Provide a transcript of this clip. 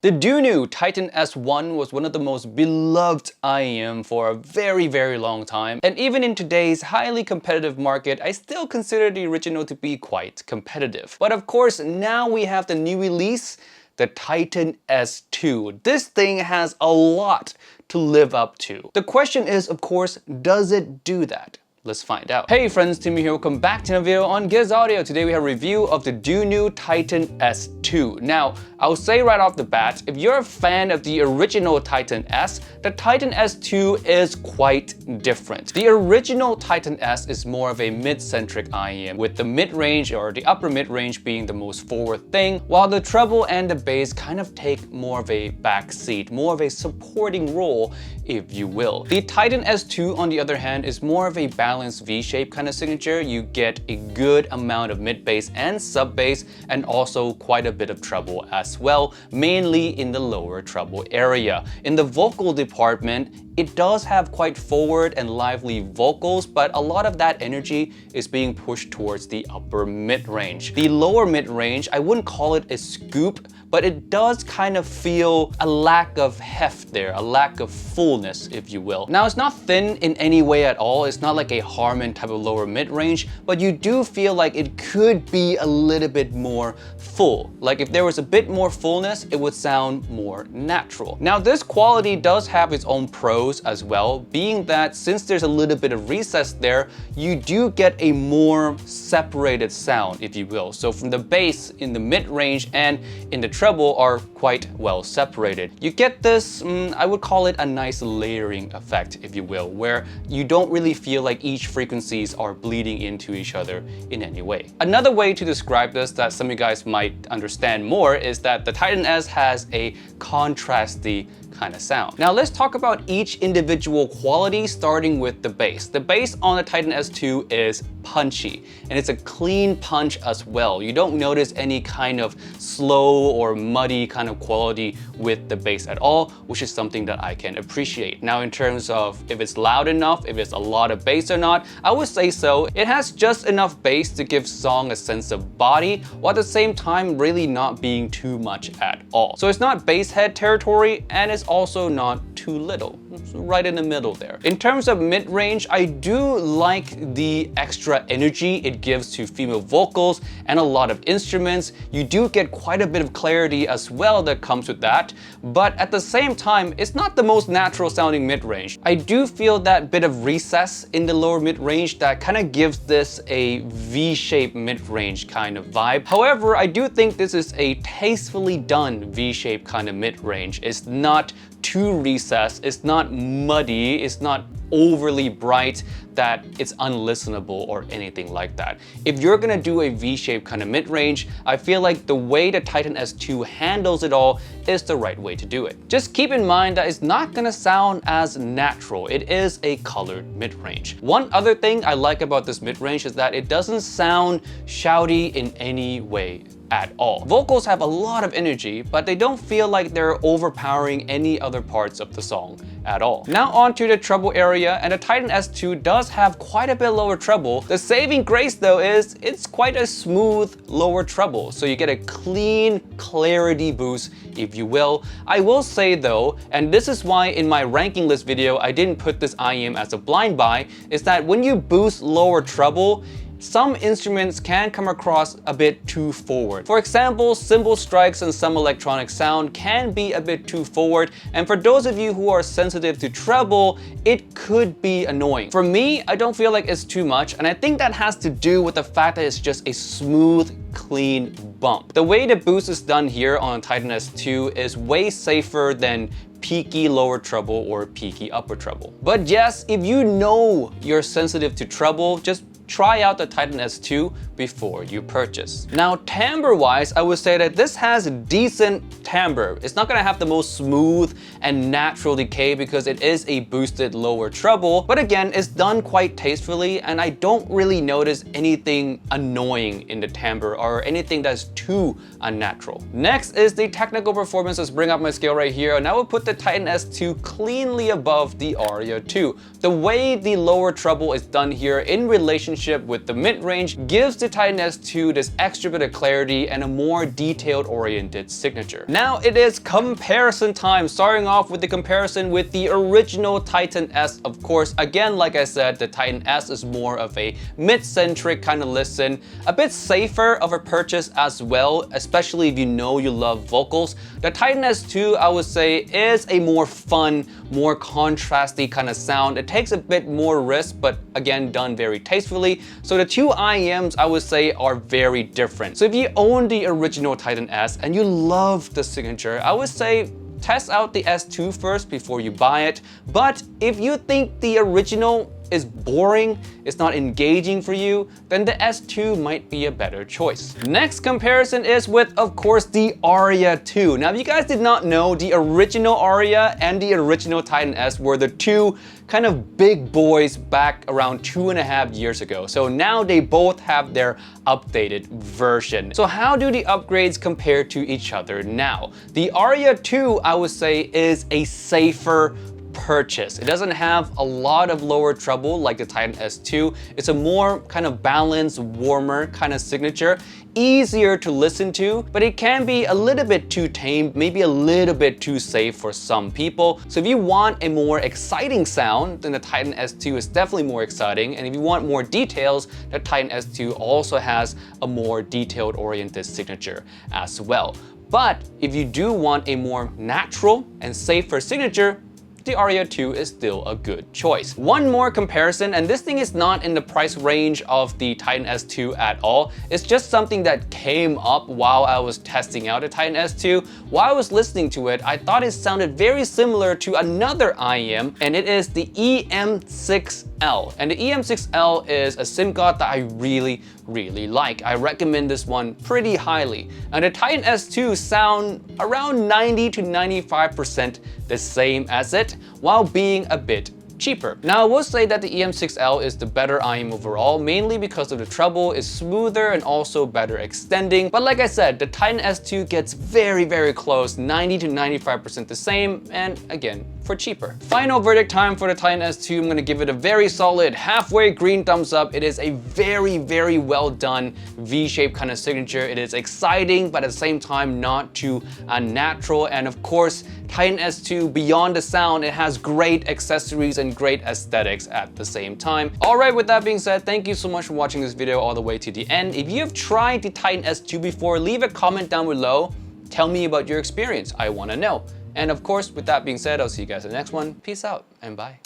The Dunu TITAN S1 was one of the most beloved IEM for a very long time, and even in today's highly competitive market, I still consider the original to be quite competitive. But of course, now we have the new release, the TITAN S2. This thing has a lot to live up to. The question is, of course, does it do that? Let's find out. Hey friends, Timmy here. Welcome back to another video on Giz Audio. Today we have a review of the Dunu TITAN S2. Now, I'll say right off the bat, if you're a fan of the original TITAN S, the TITAN S2 is quite different. The original TITAN S is more of a mid-centric IEM, with the mid-range or the upper mid-range being the most forward thing, while the treble and the bass kind of take more of a back seat, more of a supporting role, if you will. The TITAN S2, on the other hand, is more of a balanced V-shape kind of signature. You get a good amount of mid-bass and sub-bass, and also quite a bit of treble as well, mainly in the lower treble area. In the vocal department, it does have quite forward and lively vocals, but a lot of that energy is being pushed towards the upper mid-range. The lower mid-range, I wouldn't call it a scoop, but it does kind of feel a lack of heft there, a lack of fullness, if you will. Now, it's not thin in any way at all. It's not like a Harman type of lower mid-range, but you do feel like it could be a little bit more full. Like if there was a bit more fullness, it would sound more natural. Now, this quality does have its own pros as well, being that since there's a little bit of recess there, you do get a more separated sound, if you will. So from the bass in the mid-range and in the treble are quite well separated. You get this, I would call it a nice layering effect, if you will, where you don't really feel like each frequencies are bleeding into each other in any way. Another way to describe this that some of you guys might understand more is that the TITAN S has a contrasty kind of sound. Now let's talk about each individual quality, starting with the bass. The bass on the TITAN S2 is punchy, and it's a clean punch as well. You don't notice any kind of slow or muddy kind of quality with the bass at all, which is something that I can appreciate. Now, in terms of if it's loud enough, if it's a lot of bass or not, I would say so. It has just enough bass to give song a sense of body, while at the same time really not being too much at all. So it's not bass head territory, and it's also not too little. It's right in the middle there. In terms of mid-range, I do like the extra energy it gives to female vocals and a lot of instruments. You do get quite a bit of clarity as well that comes with that, but at the same time, it's not the most natural sounding mid-range. I do feel that bit of recess in the lower mid-range that kind of gives this a V-shaped mid-range kind of vibe. However, I do think this is a tastefully done V-shaped kind of mid-range. It's not too recessed, it's not muddy, it's not overly bright that it's unlistenable or anything like that. If you're gonna do a V-shaped kind of mid-range, I feel like the way the TITAN S2 handles it all is the right way to do it. Just keep in mind that it's not gonna sound as natural. It is a colored mid-range. One other thing I like about this mid-range is that it doesn't sound shouty in any way at all. Vocals have a lot of energy, but they don't feel like they're overpowering any other parts of the song at all. Now on to the treble area, and the TITAN S2 does have quite a bit lower treble. The saving grace though is it's quite a smooth lower treble, so you get a clean clarity boost, if you will. I will say though, and this is why in my ranking list video I didn't put this IEM as a blind buy, is that when you boost lower treble, some instruments can come across a bit too forward. For example, cymbal strikes and some electronic sound can be a bit too forward, and for those of you who are sensitive to treble, it could be annoying. For me, I don't feel like it's too much, and I think that has to do with the fact that it's just a smooth, clean bump. The way the boost is done here on TITAN S2 is way safer than peaky lower treble or peaky upper treble. But yes, if you know you're sensitive to treble, just try out the TITAN S2 before you purchase. Now, timbre-wise, I would say that this has decent timbre. It's not gonna have the most smooth and natural decay because it is a boosted lower treble, but again, it's done quite tastefully, and I don't really notice anything annoying in the timbre or anything that's too unnatural. Next is the technical performance. Let's bring up my scale right here, and I will put the TITAN S2 cleanly above the Aria 2. The way the lower treble is done here in relation relationship with the mid-range gives the Titan S2 this extra bit of clarity and a more detailed-oriented signature. Now it is comparison time, starting off with the comparison with the original Titan S. Of course, again, like I said, the Titan S is more of a mid-centric kind of listen, a bit safer of a purchase as well, especially if you know you love vocals. The Titan S2, I would say, is a more fun, more contrasty kind of sound. It takes a bit more risk, but again, done very tastefully. So the two IEMs, I would say, are very different. So if you own the original Titan S and you love the signature, I would say test out the S2 first before you buy it. But if you think the original is boring, it's not engaging for you, then the S2 might be a better choice. Next comparison is with, of course, the Aria 2. Now, if you guys did not know, the original Aria and the original Titan S were the two kind of big boys back around 2.5 years ago. So now they both have their updated version. So how do the upgrades compare to each other now? The Aria 2, I would say, is a safer purchase. It doesn't have a lot of lower treble like the Titan S2. It's a more kind of balanced, warmer kind of signature. Easier to listen to, but it can be a little bit too tame, maybe a little bit too safe for some people. So if you want a more exciting sound, then the Titan S2 is definitely more exciting. And if you want more details, the Titan S2 also has a more detailed oriented signature as well. But if you do want a more natural and safer signature, the Aria 2 is still a good choice. One more comparison, and this thing is not in the price range of the Titan S2 at all. It's just something that came up while I was testing out the Titan S2. While I was listening to it, I thought it sounded very similar to another IEM, and it is the EM6L. And the EM6L is a Simgot that I really like. I recommend this one pretty highly. And the Titan S2 sound around 90 to 95% the same as it, while being a bit cheaper. Now, I will say that the EM6L is the better IEM overall, mainly because of the treble is smoother and also better extending. But like I said, the Titan S2 gets very close, 90 to 95% the same, and again, for cheaper. Final verdict time for the Titan S2. I'm gonna give it a very solid halfway green thumbs up. It is a very well done V-shaped kind of signature. It is exciting, but at the same time, not too unnatural. And of course, Titan S2, beyond the sound, it has great accessories and great aesthetics at the same time. Alright, with that being said, thank you so much for watching this video all the way to the end. If you have tried the Titan S2 before, leave a comment down below. Tell me about your experience. I wanna know. And of course, with that being said, I'll see you guys in the next one. Peace out and bye.